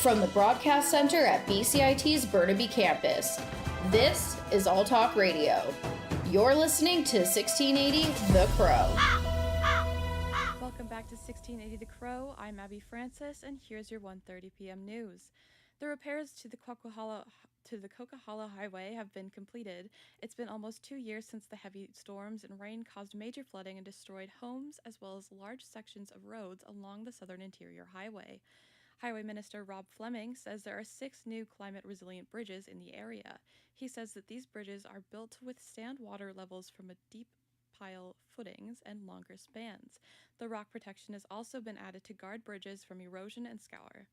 From the Broadcast Center at BCIT's Burnaby Campus, this is All Talk Radio. You're listening to 1680 The Crow. Welcome back to 1680 The Crow. I'm Abby Francis, and here's your 1:30 p.m. news. The repairs to the Coquihalla Highway have been completed. It's been almost 2 years since the heavy storms and rain caused major flooding and destroyed homes, as well as large sections of roads along the southern interior highway. Highway Minister Rob Fleming says there are 6 new climate-resilient bridges in the area. He says that these bridges are built to withstand water levels from a deep pile footings and longer spans. The rock protection has also been added to guard bridges from erosion and scour.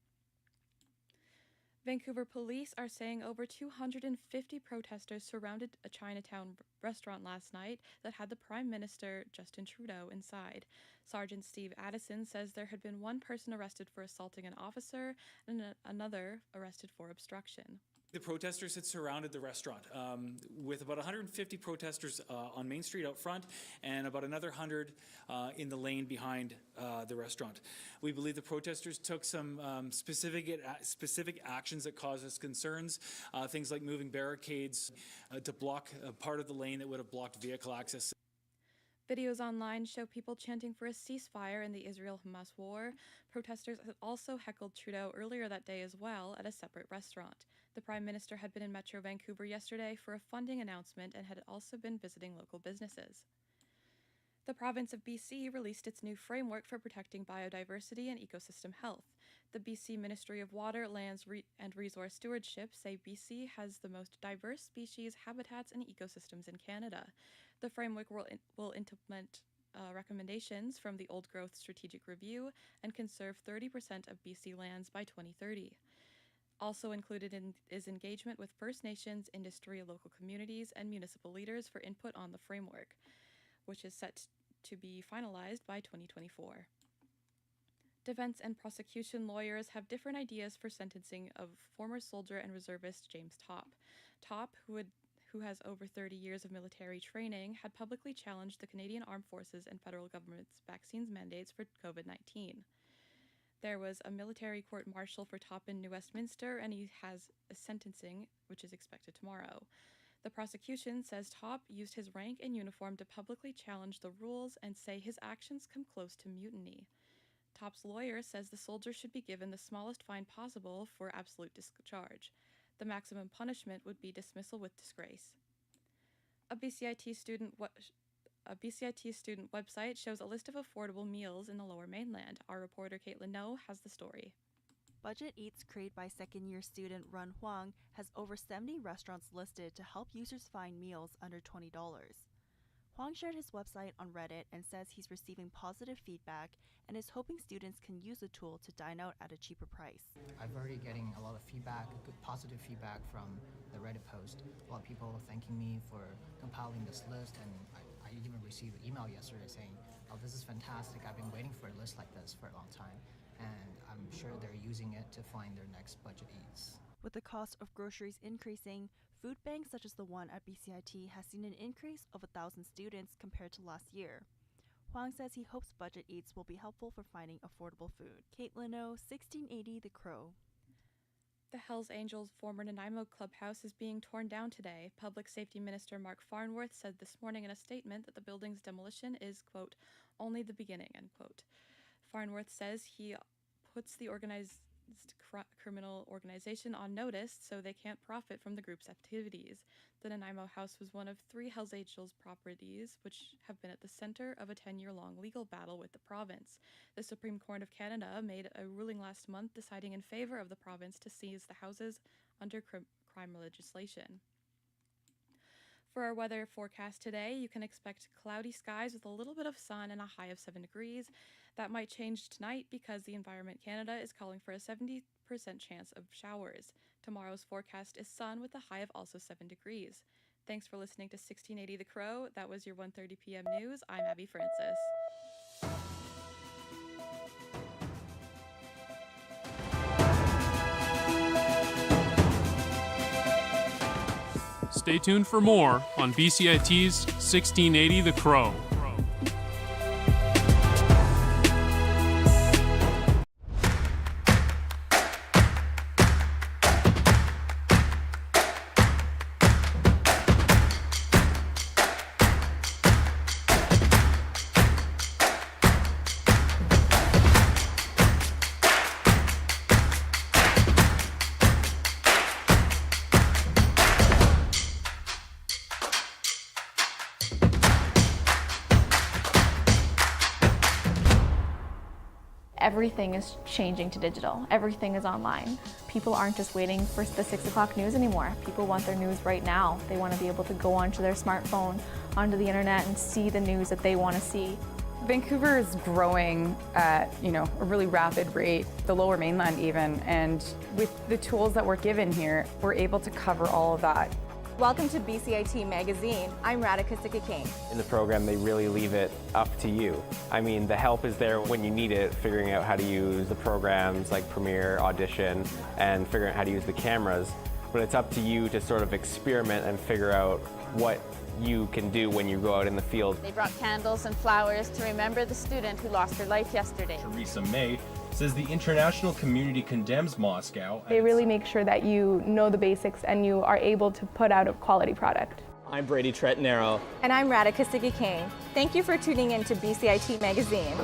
Vancouver police are saying over 250 protesters surrounded a Chinatown restaurant last night that had the Prime Minister Justin Trudeau inside. Sergeant Steve Addison says there had been one person arrested for assaulting an officer and another arrested for obstruction. The protesters had surrounded the restaurant with about 150 protesters on Main Street out front and about another 100 in the lane behind the restaurant. We believe the protesters took some specific actions that caused us concerns, things like moving barricades to block a part of the lane that would have blocked vehicle access. Videos online show people chanting for a ceasefire in the Israel-Hamas war. Protesters had also heckled Trudeau earlier that day as well at a separate restaurant. The Prime Minister had been in Metro Vancouver yesterday for a funding announcement and had also been visiting local businesses. The province of BC released its new framework for protecting biodiversity and ecosystem health. The BC Ministry of Water, Lands and Resource Stewardship say BC has the most diverse species, habitats, and ecosystems in Canada. The framework will implement recommendations from the Old Growth Strategic Review and conserve 30% of BC lands by 2030. Also included is engagement with First Nations, industry, local communities, and municipal leaders for input on the framework, which is set to be finalized by 2024. Defense and prosecution lawyers have different ideas for sentencing of former soldier and reservist James Topp. Topp, who has over 30 years of military training, had publicly challenged the Canadian Armed Forces and federal government's vaccines mandates for COVID-19. There was a military court-martial for Topp in New Westminster, and he has a sentencing, which is expected tomorrow. The prosecution says Topp used his rank and uniform to publicly challenge the rules and say his actions come close to mutiny. Topp's lawyer says the soldier should be given the smallest fine possible for absolute discharge. The maximum punishment would be dismissal with disgrace. A BCIT student website shows a list of affordable meals in the Lower Mainland. Our reporter Caitlin No has the story. Budget Eats, created by second-year student Run Huang, has over 70 restaurants listed to help users find meals under $20. Huang shared his website on Reddit and says he's receiving positive feedback and is hoping students can use the tool to dine out at a cheaper price. I'm already getting a lot of feedback, good positive feedback from the Reddit post. A lot of people thanking me for compiling this list, and I even received an email yesterday saying, "Oh, this is fantastic. I've been waiting for a list like this for a long time." And I'm sure they're using it to find their next Budget Eats. With the cost of groceries increasing, food banks such as the one at BCIT has seen an increase of 1,000 students compared to last year. Huang says he hopes Budget Eats will be helpful for finding affordable food. Caitlin O, 1680 The Crow. The Hells Angels' former Nanaimo clubhouse is being torn down today. Public Safety Minister Mark Farnworth said this morning in a statement that the building's demolition is, quote, only the beginning, end quote. Farnworth says he puts the organized criminal organization on notice so they can't profit from the group's activities. The Nanaimo House was one of 3 Hells Angels properties which have been at the center of a 10-year-long legal battle with the province. The Supreme Court of Canada made a ruling last month deciding in favor of the province to seize the houses under crime legislation. For our weather forecast today, you can expect cloudy skies with a little bit of sun and a high of 7 degrees. That might change tonight because the Environment Canada is calling for a 70% chance of showers. Tomorrow's forecast is sun with a high of also 7 degrees. Thanks for listening to 1680 The Crow. That was your 1:30 p.m. news. I'm Abby Francis. Stay tuned for more on BCIT's 1680 The Crow. everything is changing to digital. Everything is online. People aren't just waiting for the 6 o'clock news anymore. People want their news right now. They want to be able to go onto their smartphone, onto the internet, and see the news that they want to see. Vancouver is growing at, a really rapid rate, the Lower Mainland even, and with the tools that we're given here, we're able to cover all of that. Welcome to BCIT Magazine. I'm Radhika King. In the program, they really leave it up to you. I mean, the help is there when you need it, figuring out how to use the programs like Premiere, Audition, and figuring out how to use the cameras. But it's up to you to sort of experiment and figure out what you can do when you go out in the field. They brought candles and flowers to remember the student who lost her life yesterday. Teresa May says the international community condemns Moscow. They really make sure that you know the basics and you are able to put out a quality product. I'm Brady Tretnero. And I'm Radhika King. Thank you for tuning in to BCIT Magazine.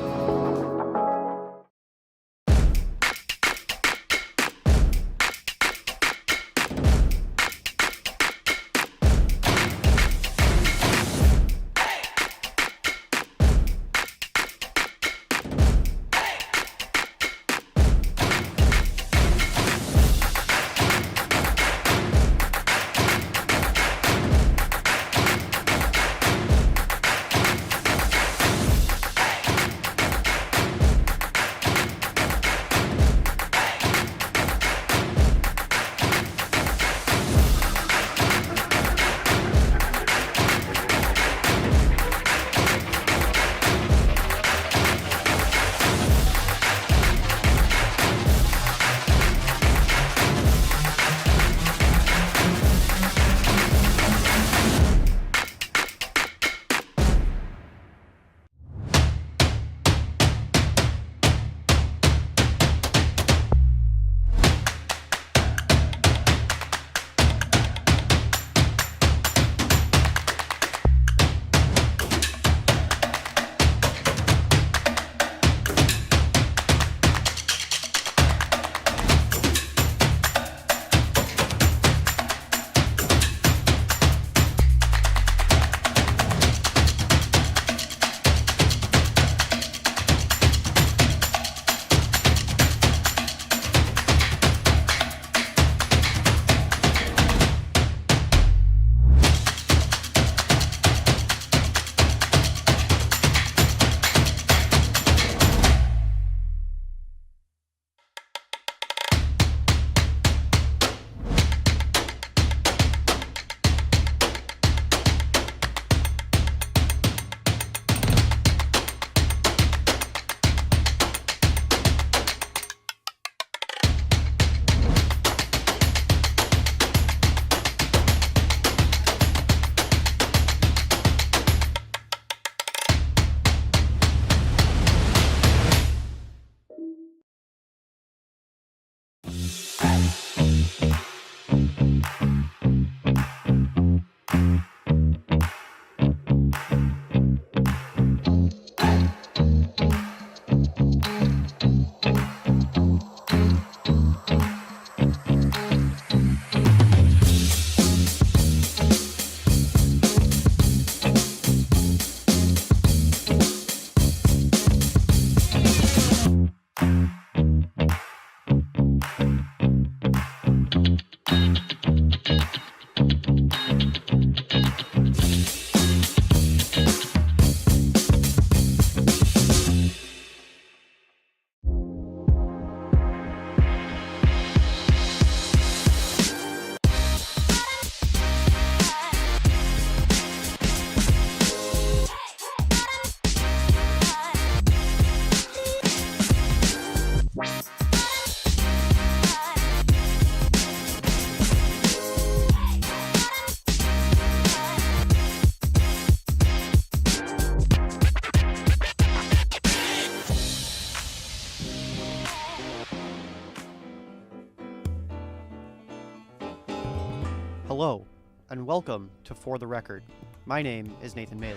Hello, and welcome to For the Record. My name is Nathan Maley.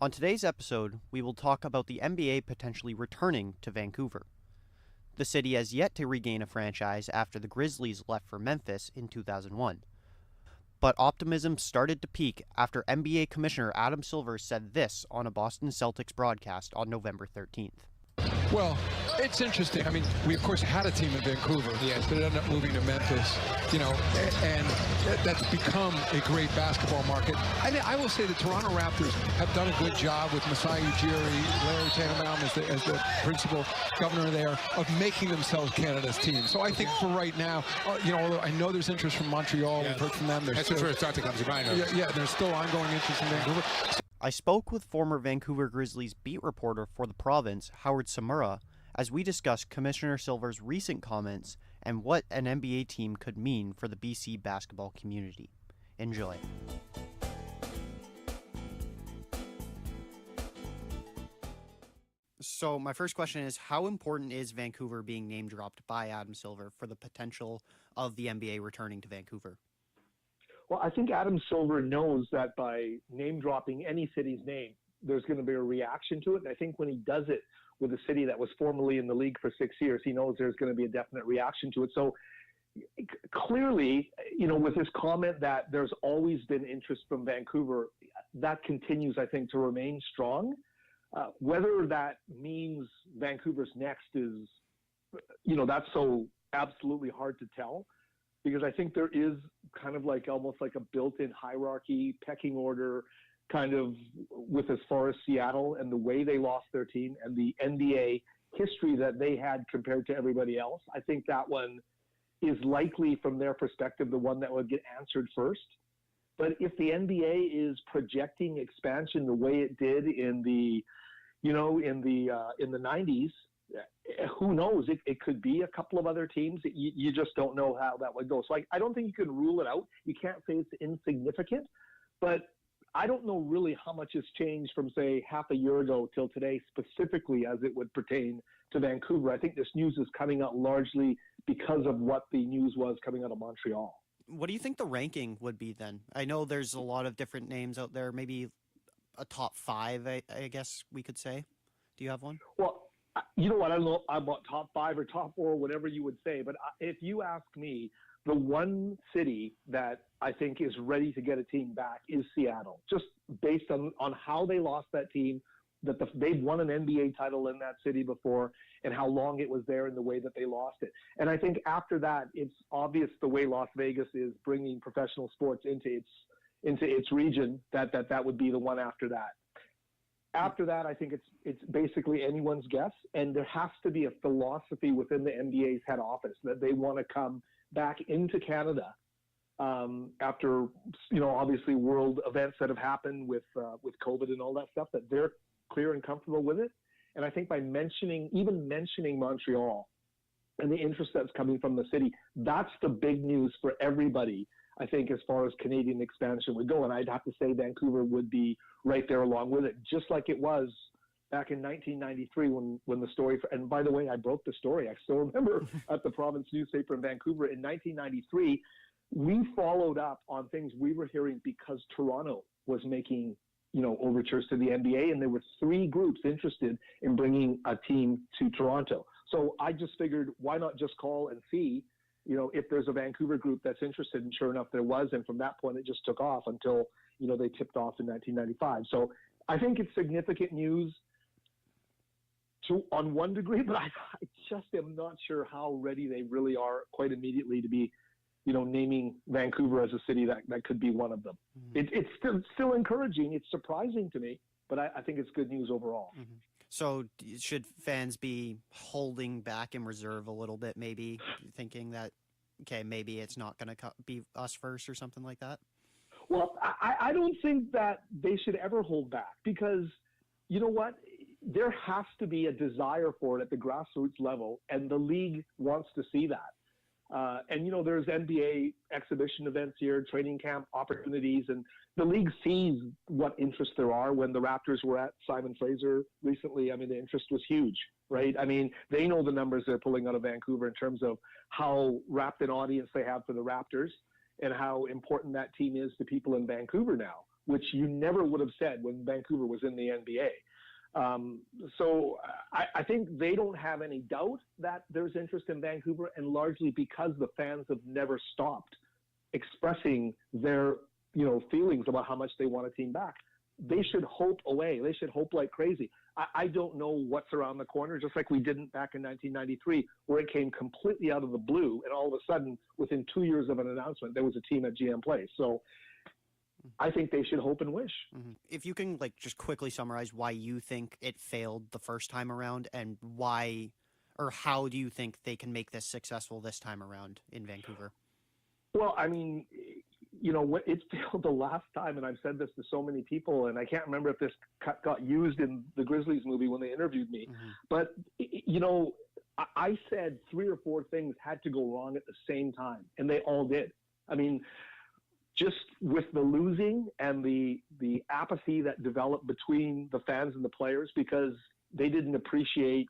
On today's episode, we will talk about the NBA potentially returning to Vancouver. The city has yet to regain a franchise after the Grizzlies left for Memphis in 2001. But optimism started to peak after NBA Commissioner Adam Silver said this on a Boston Celtics broadcast on November 13th. Well, it's interesting. I mean, we of course had a team in Vancouver, yes, but it ended up moving to Memphis, you know, and that's become a great basketball market. I will say the Toronto Raptors have done a good job with Masai Ujiri, Larry Tannenbaum as the principal governor there, of making themselves Canada's team. So I think for right now, you know, although I know there's interest from Montreal, we've heard from them. That's the first thought that comes to mind. Yeah, there's still ongoing interest in Vancouver. I spoke with former Vancouver Grizzlies beat reporter for the province, Howard Samura, as we discussed Commissioner Silver's recent comments and what an NBA team could mean for the BC basketball community. Enjoy. So my first question is, how important is Vancouver being name-dropped by Adam Silver for the potential of the NBA returning to Vancouver? Well, I think Adam Silver knows that by name-dropping any city's name, there's going to be a reaction to it. And I think when he does it with a city that was formerly in the league for 6 years, he knows there's going to be a definite reaction to it. So clearly, you know, with his comment that there's always been interest from Vancouver, that continues, I think, to remain strong. Whether that means Vancouver's next is, you know, that's so absolutely hard to tell, because I think there is kind of like almost like a built-in hierarchy, pecking order, kind of with as far as Seattle and the way they lost their team and the NBA history that they had compared to everybody else. I think that one is likely, from their perspective, the one that would get answered first. But if the NBA is projecting expansion the way it did in the, you know, in the 90s, who knows? It could be a couple of other teams. You just don't know how that would go. So I don't think you can rule it out. You can't say it's insignificant, but I don't know really how much has changed from, say, half a year ago till today, specifically as it would pertain to Vancouver. I think this news is coming out largely because of what the news was coming out of Montreal. What do you think the ranking would be then? I know there's a lot of different names out there, maybe a top five, I guess we could say. Do you have one? Well, you know what? I don't know about top five or top four, whatever you would say. But if you ask me, the one city that I think is ready to get a team back is Seattle, just based on how they lost that team, that they've won an NBA title in that city before, and how long it was there and the way that they lost it. And I think after that, it's obvious the way Las Vegas is bringing professional sports into its region, that would be the one after that. After that, I think it's basically anyone's guess, and there has to be a philosophy within the NBA's head office that they want to come back into Canada after, you know, obviously world events that have happened with COVID and all that stuff, that they're clear and comfortable with it. And I think by mentioning Montreal and the interest that's coming from the city, that's the big news for everybody, I think, as far as Canadian expansion would go. And I'd have to say Vancouver would be right there along with it, just like it was back in 1993 when the story, and by the way, I broke the story. I still remember at the province newspaper in Vancouver in 1993, we followed up on things we were hearing because Toronto was making, you know, overtures to the NBA, and there were 3 groups interested in bringing a team to Toronto. So I just figured, why not just call and see, you know, if there's a Vancouver group that's interested, and sure enough there was, and from that point it just took off until, you know, they tipped off in 1995. So I think it's significant news on one degree, but I just am not sure how ready they really are quite immediately to be, you know, naming Vancouver as a city that could be one of them. Mm-hmm. It's still encouraging. It's surprising to me, but I think it's good news overall. Mm-hmm. So should fans be holding back in reserve a little bit, maybe thinking that, okay, maybe it's not going to be us first or something like that? Well, I don't think that they should ever hold back, because you know what? There has to be a desire for it at the grassroots level, and the league wants to see that. And, you know, there's NBA exhibition events here, training camp opportunities, and the league sees what interest there are. When the Raptors were at Simon Fraser recently, I mean, the interest was huge, right? I mean, they know the numbers they're pulling out of Vancouver in terms of how rapt an audience they have for the Raptors and how important that team is to people in Vancouver now, which you never would have said when Vancouver was in the NBA. So I think they don't have any doubt that there's interest in Vancouver, and largely because the fans have never stopped expressing their, you know, feelings about how much they want a team back. they should hope away. They should hope like crazy. I don't know what's around the corner, just like we didn't back in 1993, where it came completely out of the blue, and all of a sudden, within 2 years of an announcement, there was a team at GM Place. So I think they should hope and wish. If you can just quickly summarize why you think it failed the first time around, and why or how do you think they can make this successful this time around in Vancouver? Well, I mean, it failed the last time, and I've said this to so many people, and I can't remember if this cut got used in the Grizzlies movie when they interviewed me, but, I said 3 or 4 things had to go wrong at the same time, and they all did. I mean, just with the losing and the apathy that developed between the fans and the players, because they didn't appreciate,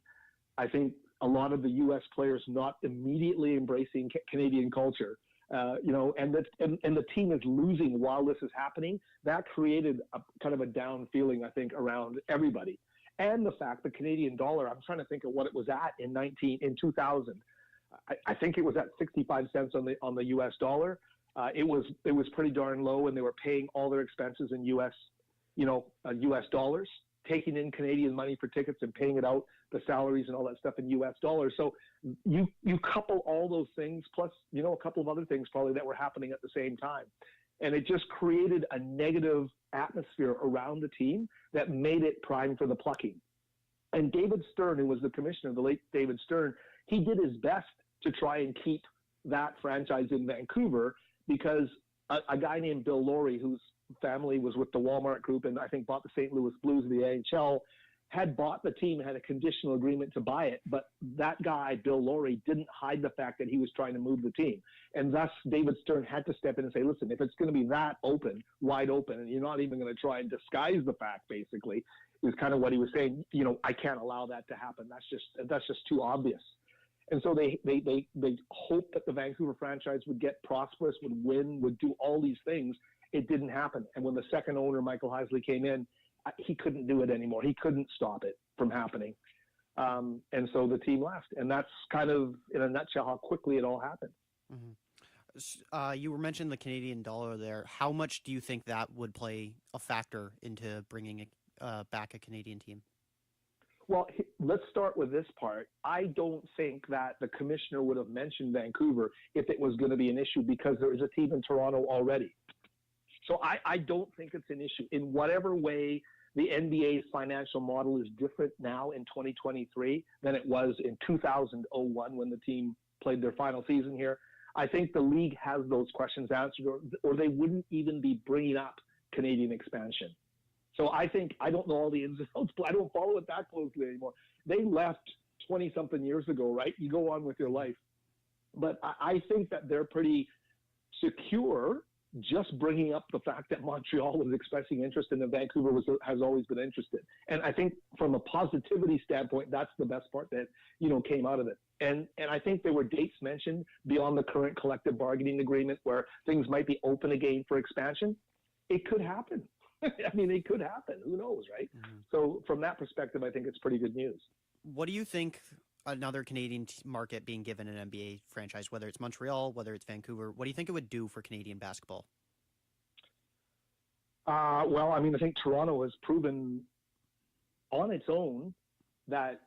I think, a lot of the U.S. players not immediately embracing Canadian culture. And the team is losing while this is happening. That created a kind of a down feeling, I think, around everybody. And the fact the Canadian dollar, I'm trying to think of what it was at in 2000. I think it was at 65 cents on the U.S. dollar. It was pretty darn low, and they were paying all their expenses in U.S. dollars, taking in Canadian money for tickets and paying it out, the salaries and all that stuff in U.S. dollars. So you couple all those things, plus, a couple of other things probably that were happening at the same time. And it just created a negative atmosphere around the team that made it prime for the plucking. And David Stern, who was the commissioner, the late David Stern, he did his best to try and keep that franchise in Vancouver, because a guy named Bill Laurie, whose family was with the Walmart Group and I think bought the St. Louis Blues of the NHL, had bought the team, had a conditional agreement to buy it, but that guy, Bill Laurie, didn't hide the fact that he was trying to move the team. And thus, David Stern had to step in and say, listen, if it's going to be that open, wide open, and you're not even going to try and disguise the fact, basically, is kind of what he was saying, I can't allow that to happen. That's just too obvious. And so they hoped that the Vancouver franchise would get prosperous, would win, would do all these things. It didn't happen. And when the second owner, Michael Heisley, came in, he couldn't do it anymore. He couldn't stop it from happening. And so the team left. And that's kind of, in a nutshell, how quickly it all happened. You were mentioning the Canadian dollar there. How much do you think that would play a factor into bringing back a Canadian team? Well, let's start with this part. I don't think that the commissioner would have mentioned Vancouver if it was going to be an issue, because there is a team in Toronto already. So I don't think it's an issue. In whatever way the NBA's financial model is different now in 2023 than it was in 2001 when the team played their final season here, I think the league has those questions answered, or they wouldn't even be bringing up Canadian expansion. So I don't know all the ins and outs, but I don't follow it that closely anymore. They left 20-something years ago, right? You go on with your life. But I think that they're pretty secure just bringing up the fact that Montreal was expressing interest and that Vancouver has always been interested. And I think from a positivity standpoint, that's the best part that, came out of it. And I think there were dates mentioned beyond the current collective bargaining agreement where things might be open again for expansion. It could happen. I mean, it could happen. Who knows, right? So from that perspective, I think it's pretty good news. What do you think another Canadian market being given an NBA franchise, whether it's Montreal, whether it's Vancouver, what do you think it would do for Canadian basketball? Well, I mean, I think Toronto has proven on its own that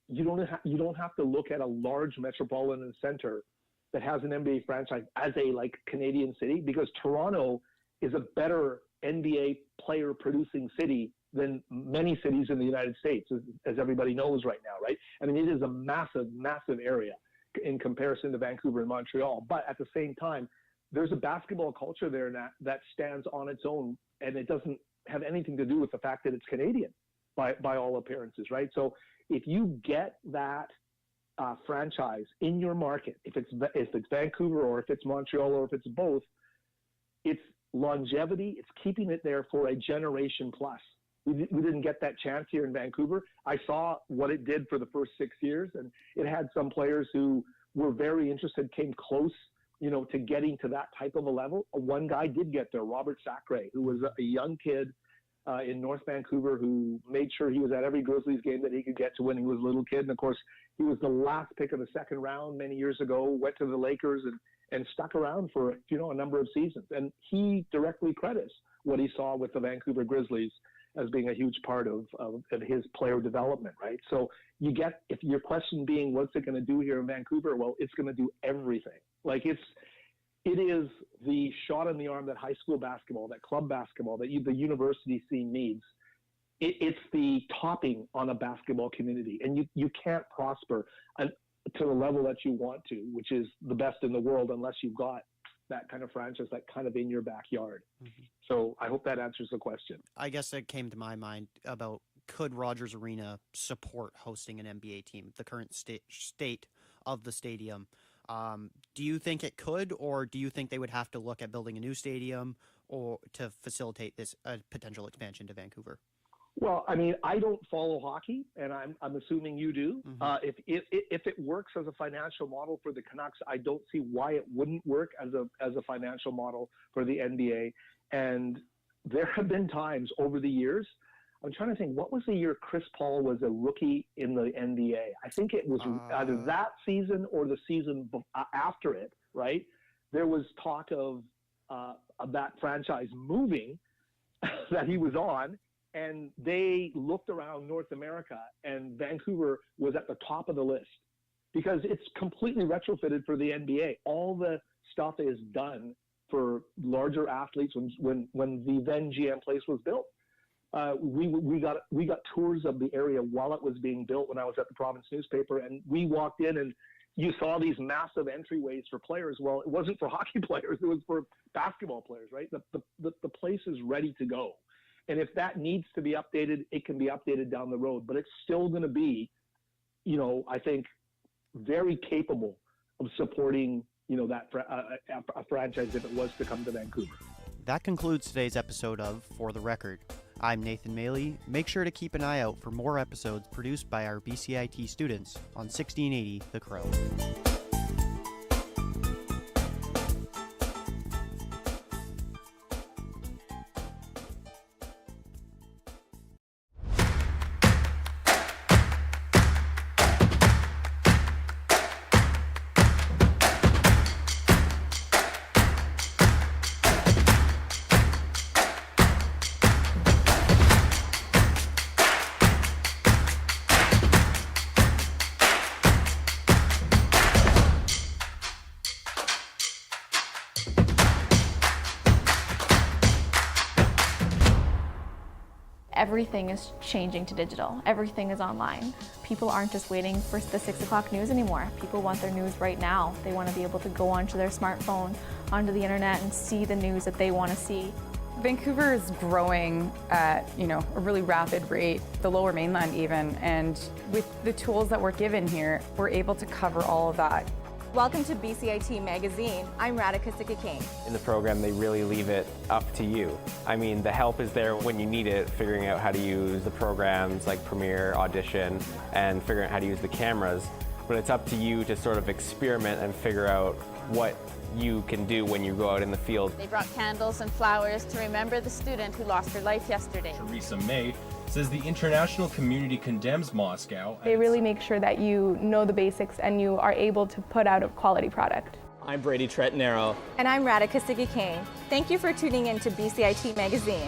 you don't have to look at a large metropolitan center that has an NBA franchise as a Canadian city, because Toronto is a better NBA player producing city than many cities in the United States, as everybody knows right now, right? I mean, it is a massive, massive area in comparison to Vancouver and Montreal. But at the same time, there's a basketball culture there that stands on its own, and it doesn't have anything to do with the fact that it's Canadian by all appearances, right? So if you get that franchise in your market, if it's Vancouver or if it's Montreal or if it's both, it's longevity. It's keeping it there for a generation plus. We didn't get that chance here in Vancouver. I saw what it did for the first 6 years, and it had some players who were very interested, came close, to getting to that type of a level. One guy did get there, Robert Sacre, who was a young kid in North Vancouver who made sure he was at every Grizzlies game that he could get to when he was a little kid. And of course, he was the last pick of the second round many years ago, went to the Lakers and stuck around for, a number of seasons. And he directly credits what he saw with the Vancouver Grizzlies as being a huge part of his player development, right? So if your question being, what's it going to do here in Vancouver? Well, it's going to do everything. Like it is the shot in the arm that high school basketball, that club basketball, that the university scene needs. It's the topping on a basketball community, and you can't prosper to the level that you want to, which is the best in the world, unless you've got that kind of franchise, that kind of in your backyard. Mm-hmm. So I hope that answers the question. I guess it came to my mind about, could Rogers Arena support hosting an NBA team, the current state of the stadium? Do you think it could, or do you think they would have to look at building a new stadium or to facilitate this potential expansion to Vancouver? Well, I mean, I don't follow hockey, and I'm assuming you do. Mm-hmm. If it works as a financial model for the Canucks, I don't see why it wouldn't work as a financial model for the NBA. And there have been times over the years. I'm trying to think, what was the year Chris Paul was a rookie in the NBA? I think it was either that season or the season after it, right? There was talk of that franchise moving that he was on, and they looked around North America, and Vancouver was at the top of the list because it's completely retrofitted for the NBA. All the stuff is done for larger athletes when the then GM place was built. We got tours of the area while it was being built when I was at the Province newspaper, and we walked in and you saw these massive entryways for players. Well, it wasn't for hockey players; it was for basketball players, right? The place is ready to go, and if that needs to be updated, it can be updated down the road. But it's still going to be, I think, very capable of supporting, that a franchise if it was to come to Vancouver. That concludes today's episode of For the Record. I'm Nathan Maley. Make sure to keep an eye out for more episodes produced by our BCIT students on 1680 The Crow. Everything is changing to digital. Everything is online. People aren't just waiting for the 6 o'clock news anymore. People want their news right now. They want to be able to go onto their smartphone, onto the internet, and see the news that they want to see. Vancouver is growing at, a really rapid rate, the Lower Mainland even, and with the tools that we're given here, we're able to cover all of that. Welcome to BCIT Magazine. I'm Radhika Sikka-King. In the program, they really leave it up to you. I mean, the help is there when you need it, figuring out how to use the programs like Premiere, Audition, and figuring out how to use the cameras. But it's up to you to sort of experiment and figure out what you can do when you go out in the field. They brought candles and flowers to remember the student who lost her life yesterday. Theresa May says the international community condemns Moscow. They really make sure that you know the basics and you are able to put out a quality product. I'm Brady Trettanero. And I'm Radhika Sikka-King. Thank you for tuning in to BCIT Magazine.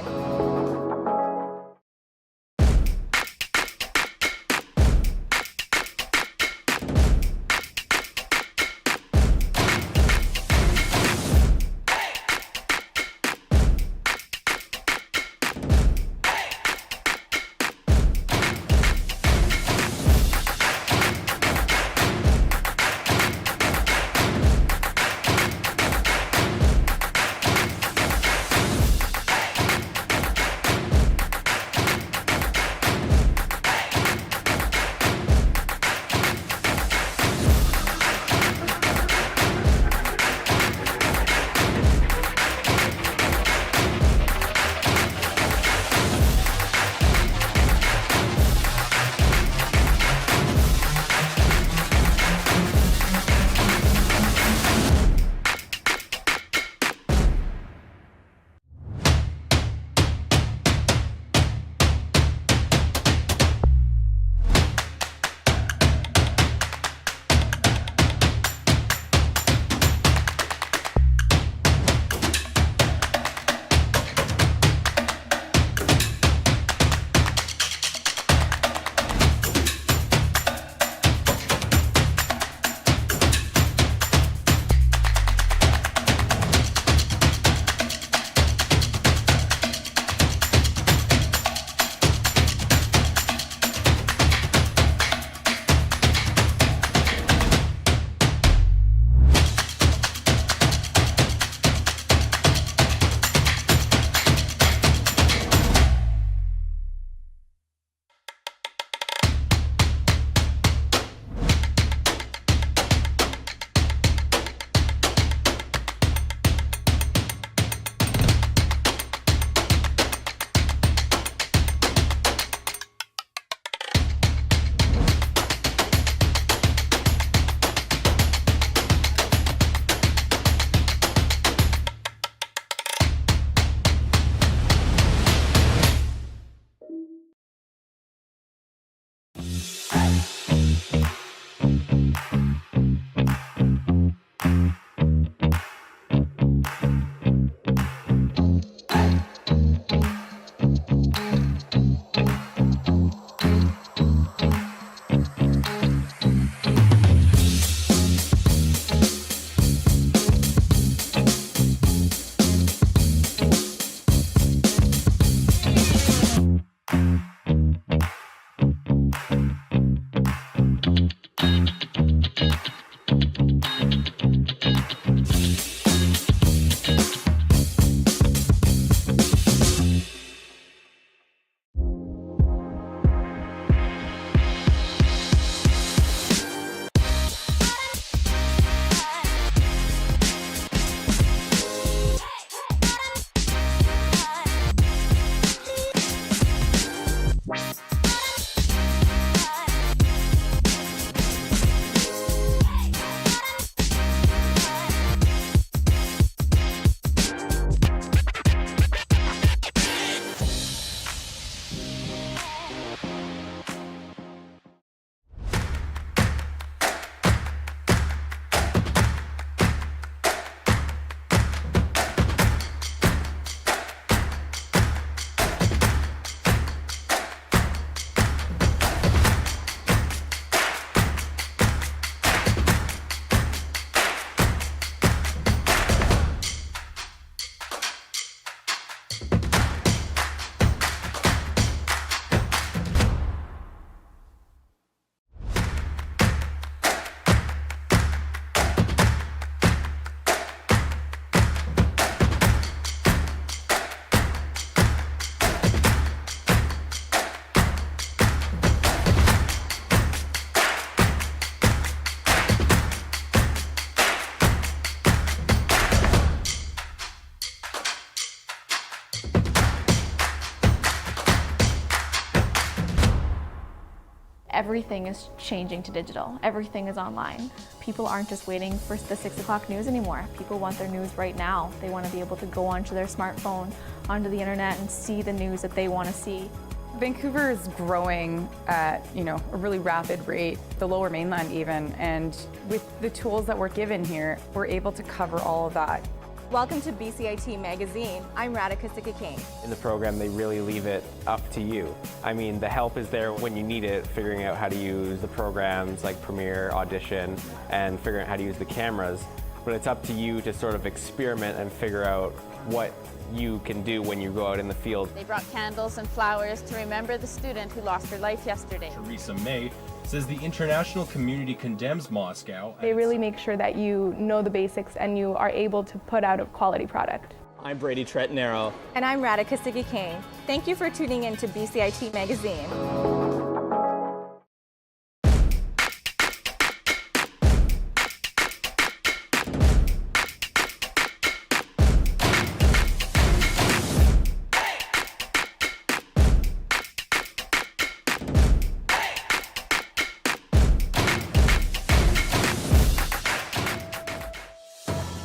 Everything is changing to digital. Everything is online. People aren't just waiting for the 6 o'clock news anymore. People want their news right now. They want to be able to go onto their smartphone, onto the internet, and see the news that they want to see. Vancouver is growing at, a really rapid rate, the Lower Mainland even, and with the tools that we're given here, we're able to cover all of that. Welcome to BCIT Magazine. I'm Radhika Sikakane. In the program, they really leave it up to you. I mean, the help is there when you need it, figuring out how to use the programs like Premiere, Audition, and figuring out how to use the cameras. But it's up to you to sort of experiment and figure out what you can do when you go out in the field. They brought candles and flowers to remember the student who lost her life yesterday. Theresa May says the international community condemns Moscow. They really make sure that you know the basics and you are able to put out a quality product. I'm Brady Trentanero. And I'm Radhika Sikakane. Thank you for tuning in to BCIT Magazine.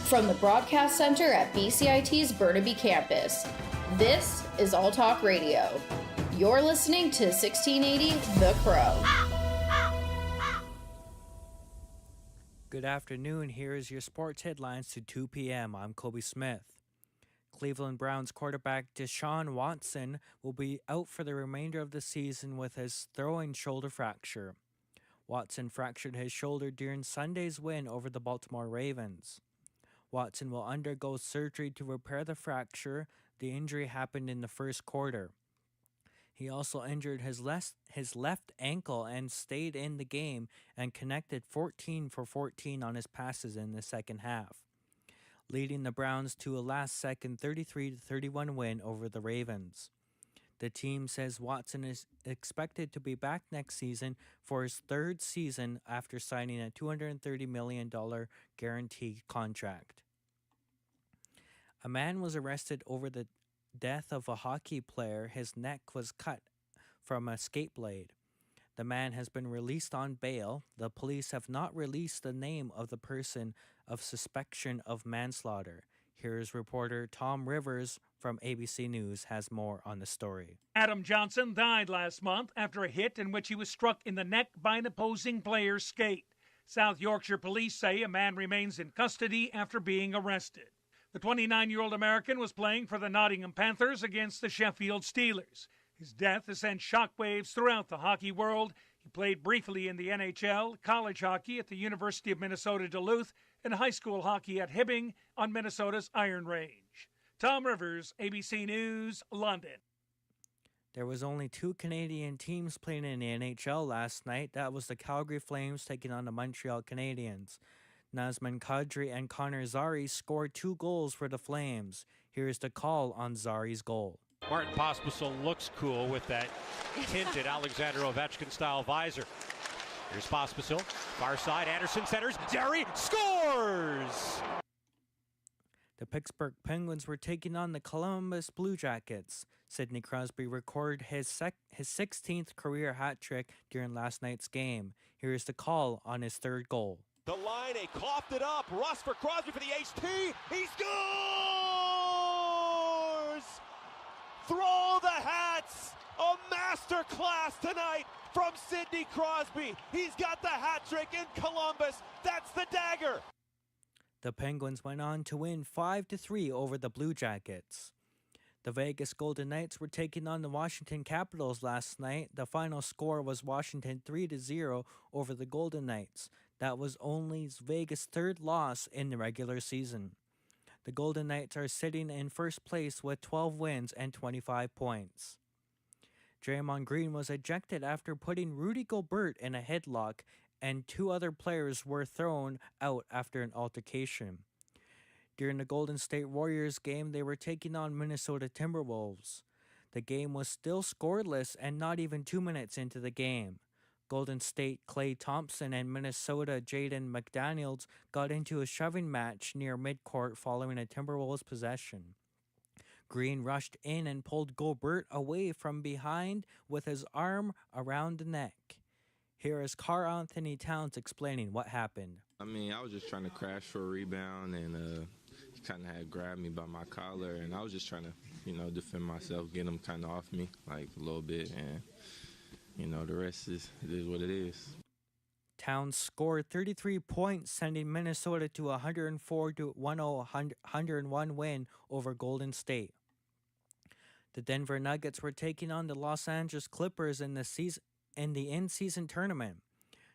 From the Broadcast Center at BCIT's Burnaby Campus, this is All Talk Radio. You're listening to 1680 The Crow. Good afternoon. Here is your sports headlines to 2 p.m. I'm Kobe Smith. Cleveland Browns quarterback Deshaun Watson will be out for the remainder of the season with his throwing shoulder fracture. Watson fractured his shoulder during Sunday's win over the Baltimore Ravens. Watson will undergo surgery to repair the fracture. The injury happened in the first quarter. He also injured his left ankle and stayed in the game and connected 14 for 14 on his passes in the second half, leading the Browns to a last-second 33-31 win over the Ravens. The team says Watson is expected to be back next season for his third season after signing a $230 million guarantee contract. A man was arrested over the death of a hockey player. His neck was cut from a skate blade. The man has been released on bail. The police have not released the name of the person of suspicion of manslaughter. Here's reporter Tom Rivers from ABC News has more on the story. Adam Johnson died last month after a hit in which he was struck in the neck by an opposing player's skate. South Yorkshire police say a man remains in custody after being arrested. The 29-year-old American was playing for the Nottingham Panthers against the Sheffield Steelers. His death has sent shockwaves throughout the hockey world. He played briefly in the NHL, college hockey at the University of Minnesota Duluth, and high school hockey at Hibbing on Minnesota's Iron Range. Tom Rivers, ABC News, London. There was only two Canadian teams playing in the NHL last night. That was the Calgary Flames taking on the Montreal Canadiens. Nazem Kadri and Connor Zary scored 2 goals for the Flames. Here's the call on Zary's goal. Martin Pospisil looks cool with that tinted Alexander Ovechkin-style visor. Here's Pospisil, far side, Anderson centers, Zary scores! The Pittsburgh Penguins were taking on the Columbus Blue Jackets. Sidney Crosby recorded his 16th career hat trick during last night's game. Here's the call on his third goal. The line, coughed it up. Russ for Crosby for the HT. He scores! Throw the hats! A master class tonight from Sidney Crosby. He's got the hat trick in Columbus. That's the dagger. The Penguins went on to win 5-3 over the Blue Jackets. The Vegas Golden Knights were taking on the Washington Capitals last night. The final score was Washington 3-0 over the Golden Knights. That was only Vegas' third loss in the regular season. The Golden Knights are sitting in first place with 12 wins and 25 points. Draymond Green was ejected after putting Rudy Gobert in a headlock, and 2 other players were thrown out after an altercation. During the Golden State Warriors game, they were taking on Minnesota Timberwolves. The game was still scoreless and not even 2 minutes into the game. Golden State Klay Thompson and Minnesota Jaden McDaniels got into a shoving match near midcourt following a Timberwolves possession. Green rushed in and pulled Gobert away from behind with his arm around the neck. Here is Carl Anthony Towns explaining what happened. I mean, I was just trying to crash for a rebound, and he kind of had grabbed me by my collar, and I was just trying to, defend myself, get him kind of off me, like a little bit, and, the rest is what it is. Towns scored 33 points, sending Minnesota to a 104-101 win over Golden State. The Denver Nuggets were taking on the Los Angeles Clippers in the in-season tournament.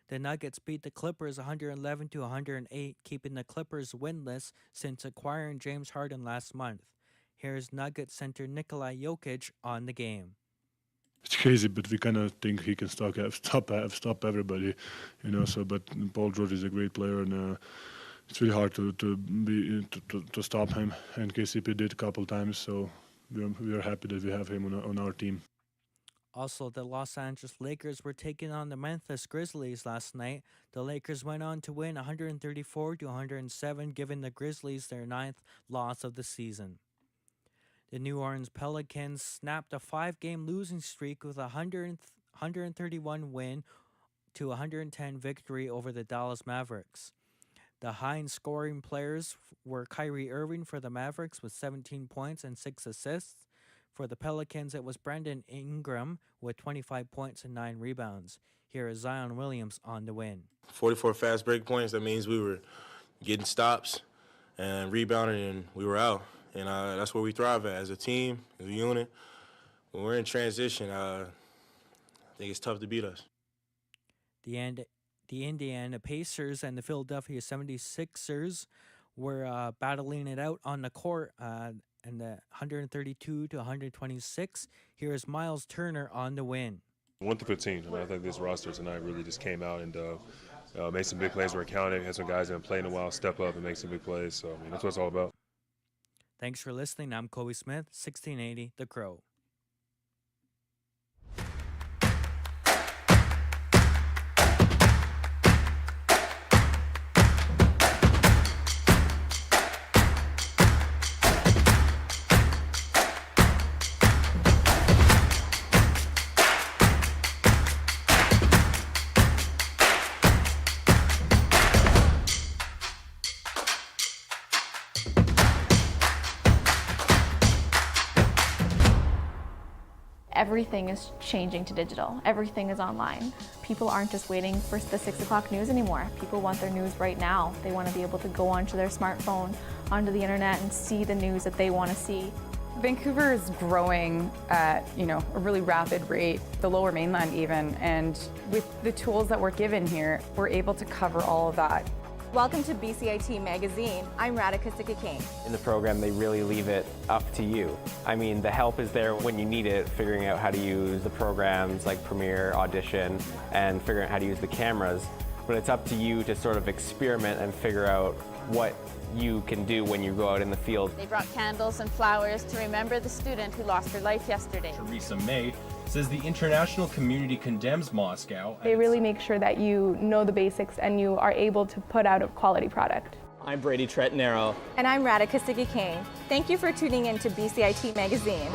The Nuggets beat the Clippers 111-108, keeping the Clippers winless since acquiring James Harden last month. Here's Nuggets center Nikola Jokic on the game. It's crazy, but we kind of think he can stop everybody, but Paul George is a great player, and it's really hard to stop him. And KCP did a couple times, so we are happy that we have him on our team. Also, the Los Angeles Lakers were taking on the Memphis Grizzlies last night. The Lakers went on to win 134-107, giving the Grizzlies their 9th loss of the season. The New Orleans Pelicans snapped a 5-game losing streak with a 131 win to 110 victory over the Dallas Mavericks. The high-scoring players were Kyrie Irving for the Mavericks with 17 points and 6 assists. For the Pelicans, it was Brandon Ingram with 25 points and 9 rebounds. Here is Zion Williams on the win. 44 fast break points. That means we were getting stops and rebounding, and we were out. And that's where we thrive at as a team, as a unit. When we're in transition, I think it's tough to beat us. The Indiana Pacers and the Philadelphia 76ers were battling it out on the court in the 132-126. Here is Miles Turner on the win. 1-15. I think this roster tonight really just came out and made some big plays where it counted. Had some guys that haven't played in a while step up and make some big plays. So, that's what it's all about. Thanks for listening. I'm Kobe Smith, 1680 The Crow. Everything is changing to digital. Everything is online. People aren't just waiting for the 6 o'clock news anymore. People want their news right now. They want to be able to go onto their smartphone, onto the internet, and see the news that they want to see. Vancouver is growing at, a really rapid rate, the Lower Mainland even, and with the tools that we're given here, we're able to cover all of that. Welcome to BCIT Magazine. I'm Radhika Sikakane. In the program, they really leave it up to you. I mean, the help is there when you need it, figuring out how to use the programs like Premiere, Audition, and figuring out how to use the cameras. But it's up to you to sort of experiment and figure out what you can do when you go out in the field. They brought candles and flowers to remember the student who lost her life yesterday. Theresa May says the international community condemns Moscow. They really make sure that you know the basics and you are able to put out a quality product. I'm Brady Tretnero. And I'm Radhika Sikakane. Thank you for tuning in to BCIT Magazine.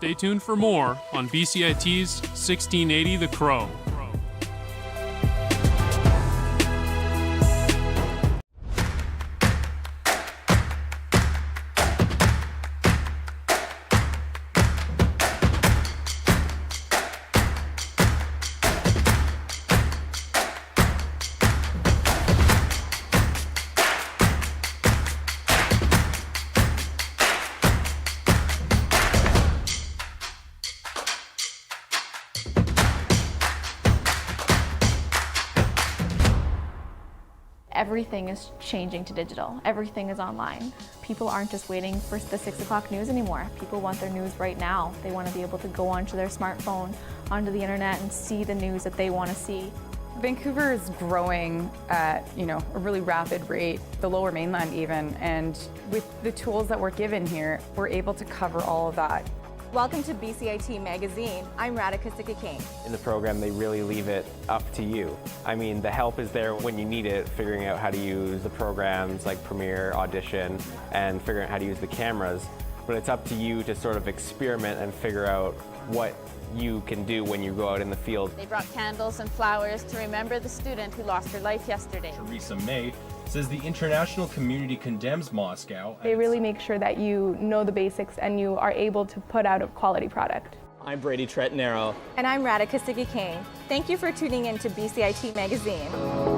Stay tuned for more on BCIT's 1680 The Crow. Everything is changing to digital. Everything is online. People aren't just waiting for the 6 o'clock news anymore. People want their news right now. They want to be able to go onto their smartphone, onto the internet, and see the news that they want to see. Vancouver is growing at, a really rapid rate, the Lower Mainland even, and with the tools that we're given here, we're able to cover all of that. Welcome to BCIT Magazine. I'm Radhika Sikakane. In the program, they really leave it up to you. I mean, the help is there when you need it, figuring out how to use the programs like Premiere, Audition, and figuring out how to use the cameras. But it's up to you to sort of experiment and figure out what you can do when you go out in the field. They brought candles and flowers to remember the student who lost her life yesterday. Theresa May says the international community condemns Moscow. They really make sure that you know the basics and you are able to put out a quality product. I'm Brady Tretanero. And I'm Radhika Sikakane. Thank you for tuning in to BCIT Magazine.